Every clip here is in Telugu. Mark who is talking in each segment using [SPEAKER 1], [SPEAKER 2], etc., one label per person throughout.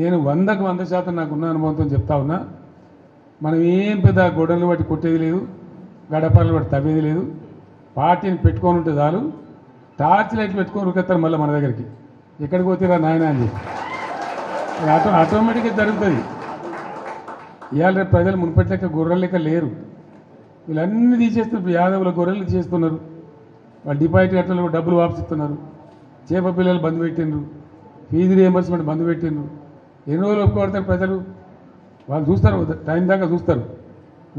[SPEAKER 1] నేను 100కు 100% నాకున్న అనుభవంతో చెప్తా ఉన్నా. మనం ఏం పెద్ద గొడవలు బట్టి కొట్టేది లేదు, గడపలు బట్టి తవ్వేది లేదు. పార్టీని పెట్టుకొని ఉంటే చాలు, టార్చ్ లైట్లు పెట్టుకొని ఉరికెత్తారు మళ్ళీ మన దగ్గరికి. ఎక్కడికి పోతారా నాయన అని చెప్పి ఆటోమేటిక్గా జరుగుతుంది. ఇవాళ రేపు ప్రజలు మునిపటి లెక్క గొర్రెల లెక్క లేరు. వీళ్ళన్నీ తీసేస్తున్నారు. యాదవుల గొర్రెలు తీసేస్తున్నారు. వాళ్ళు డిపాజిట్ కట్టలు డబ్బులు వాపసిస్తున్నారు. చేప పిల్లలు బంద్ పెట్టిండ్రు, ఫీజు రియంబర్స్మెంట్ బంద్ పెట్టిండ్రు. ఎన్ని రోజులు ఒప్పుకోబడతారు ప్రజలు? వాళ్ళు చూస్తారు, టైం దాకా చూస్తారు.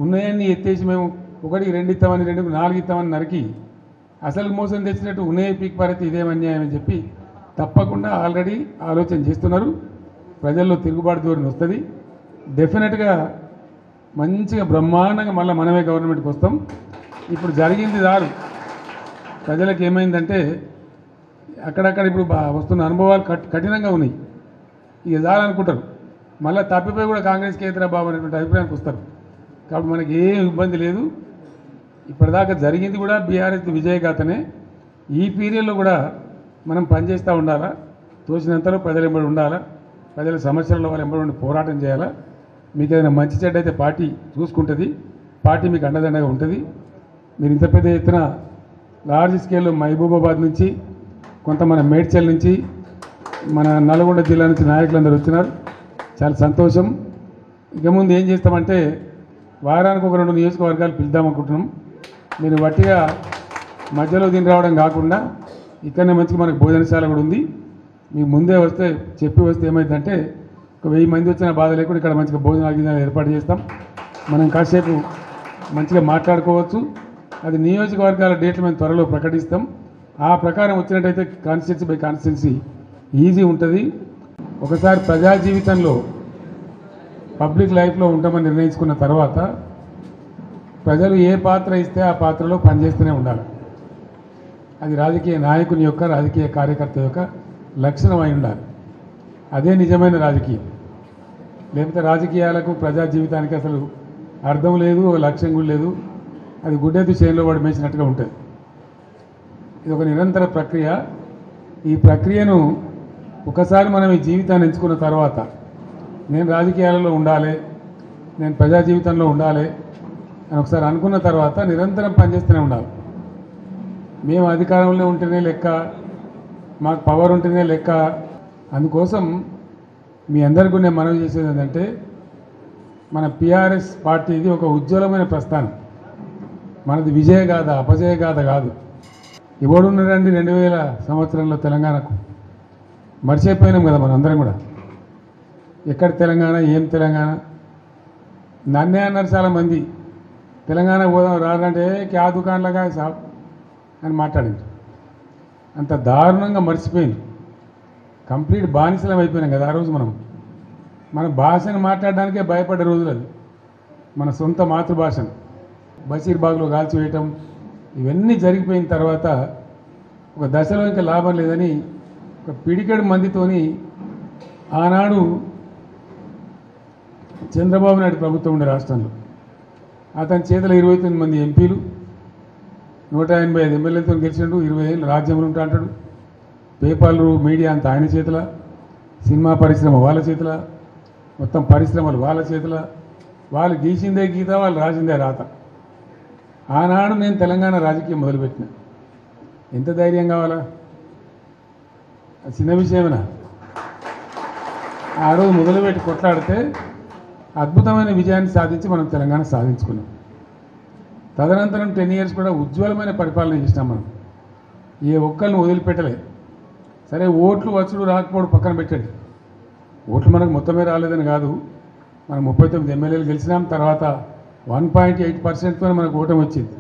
[SPEAKER 1] ఉన్నాయన్నీ ఎత్తేసి మేము 1కి 2 ఇస్తామని, 2కి 4 ఇస్తామని నరికి అసలు మోసం తెచ్చినట్టు ఉన్నాయి పీక్ పారైతే ఇదేం అన్యాయం అని చెప్పి తప్పకుండా ఆల్రెడీ ఆలోచన చేస్తున్నారు. ప్రజల్లో తిరుగుబాటు ధోరణి వస్తుంది. డెఫినెట్గా మంచిగా బ్రహ్మాండంగా మళ్ళీ మనమే గవర్నమెంట్కి వస్తాం. ఇప్పుడు జరిగింది చాలు. ప్రజలకు ఏమైందంటే అక్కడక్కడ ఇప్పుడు వస్తున్న అనుభవాలు కఠినంగా ఉన్నాయి. ఇక చాలనుకుంటారు. మళ్ళీ తప్పిపోయి కూడా కాంగ్రెస్కి ఏతరా బాబు అనేటువంటి అభిప్రాయానికి వస్తారు. కాబట్టి మనకి ఏం ఇబ్బంది లేదు. ఇప్పటిదాకా జరిగింది కూడా బీఆర్ఎస్ విజయగాథనే. ఈ పీరియడ్లో కూడా మనం పనిచేస్తూ ఉండాలా, తోచినంతలో ప్రజలు ఎంబడి ఉండాలా, ప్రజల సమస్యల వాళ్ళు ఎంబడి ఉండి పోరాటం చేయాలా. మీకు ఏదైనా మంచి చెడ్డ అయితే పార్టీ చూసుకుంటుంది, పార్టీ మీకు అండదండగా ఉంటుంది. మీరు ఇంత పెద్ద ఎత్తున లార్జ్ స్కేల్లో మహబూబాబాద్ నుంచి, కొంత మన మేడ్చల్ నుంచి, మన నల్గొండ జిల్లా నుంచి నాయకులందరూ వచ్చినారు. చాలా సంతోషం. ఇక ముందు ఏం చేస్తామంటే వారానికి ఒక 2 నియోజకవర్గాలు పిలుద్దామనుకుంటున్నాం. మీరు వట్టిగా మధ్యలో దీని రావడం కాకుండా ఇక్కడనే మంచిగా మనకు భోజనశాల కూడా ఉంది. మీకు ముందే వస్తే చెప్పి వస్తే ఏమైందంటే ఒక 1000 మంది వచ్చిన బాధ లేకుండా ఇక్కడ మంచిగా భోజనాలు ఏర్పాటు చేస్తాం. మనం కాసేపు మంచిగా మాట్లాడుకోవచ్చు. అది నియోజకవర్గాల డేట్లు మేము త్వరలో ప్రకటిస్తాం. ఆ ప్రకారం వచ్చినట్టయితే కాన్స్టిట్యున్సీ బై కాన్స్టిట్యున్సీ ఈజీ ఉంటుంది. ఒకసారి ప్రజా జీవితంలో పబ్లిక్ లైఫ్లో ఉంటామని నిర్ణయించుకున్న తర్వాత ప్రజలు ఏ పాత్ర ఇస్తే ఆ పాత్రలో పనిచేస్తూనే ఉండాలి. అది రాజకీయ నాయకుని యొక్క, రాజకీయ కార్యకర్త యొక్క లక్షణం అయి ఉండాలి. అదే నిజమైన రాజకీయం. లేకపోతే రాజకీయాలకు ప్రజా జీవితానికి అసలు అర్థం లేదు, లక్ష్యం కూడా లేదు. అది గుడ్డెద్దు చేనులో పడి మేసినట్టుగా ఉంటుంది. ఇది ఒక నిరంతర ప్రక్రియ. ఈ ప్రక్రియను ఒకసారి మనం ఈ జీవితాన్ని ఎంచుకున్న తర్వాత నేను రాజకీయాలలో ఉండాలి, నేను ప్రజా జీవితంలో ఉండాలి అని ఒకసారి అనుకున్న తర్వాత నిరంతరం పనిచేస్తూనే ఉండాలి. మేము అధికారంలో ఉంటేనే లెక్క, మాకు పవర్ ఉంటేనే లెక్క. అందుకోసం మీ అందరికీ నేను మనవి చేసేది ఏంటంటే మన పిఆర్ఎస్ పార్టీది ఒక ఉజ్వలమైన ప్రస్థానం. మనది విజయగాథ, అపజయగాథ కాదు. ఎవడున్నారండి 2000 సంవత్సరంలో తెలంగాణకు? మర్చిపోయినాం కదా మనం అందరం కూడా. ఎక్కడ తెలంగాణ, ఏం తెలంగాణ? నన్నే అన్నారు చాలామంది, తెలంగాణ పోదాం రారంటే క్యా దుకాణంలాగా సాబ్ అని మాట్లాడింది. అంత దారుణంగా మర్చిపోయింది. కంప్లీట్ బానిసలం అయిపోయినాం కదా ఆ రోజు. మన భాషను మాట్లాడడానికే భయపడ్డ రోజులు అది. మన సొంత మాతృభాషను బషీర్బాగ్లో కాల్చివేయటం ఇవన్నీ జరిగిపోయిన తర్వాత ఒక దశలో ఇంకా లాభం లేదని ఒక పిడికెడు మందితోని ఆనాడు చంద్రబాబు నాయుడు ప్రభుత్వం ఉండే రాష్ట్రంలో అతని చేతిలో 29 మంది ఎంపీలు, 185 ఎమ్మెల్యేలతో గెలిచిండు. 20 ఏళ్ళు రాజ్యంలో ఉంటా అంటాడు. పేపర్లు, మీడియా అంతా ఆయన చేతిలో, సినిమా పరిశ్రమ వాళ్ళ చేతిలో, మొత్తం పరిశ్రమలు వాళ్ళ చేతిలో. వాళ్ళు గీసిందే గీత, వాళ్ళు రాసిందే రాత. ఆనాడు నేను తెలంగాణ రాజకీయం మొదలుపెట్టిన. ఎంత ధైర్యం కావాలా? చిన్న విషయమేనా? ఆ రోజు మొదలుపెట్టి కొట్లాడితే అద్భుతమైన విజయాన్ని సాధించి మనం తెలంగాణ సాధించుకున్నాం. తదనంతరం 10 ఇయర్స్ కూడా ఉజ్వలమైన పరిపాలన చేసినాం. మనం ఏ ఒక్కరిని వదిలిపెట్టలే. సరే, ఓట్లు వచ్చుడు రాకపోవడం పక్కన పెట్టండి. ఓట్లు మనకు మొత్తమే రాలేదని కాదు. మనం 39 ఎమ్మెల్యేలు గెలిచినాం. తర్వాత 1.8%తో మనకు ఓటమి వచ్చింది.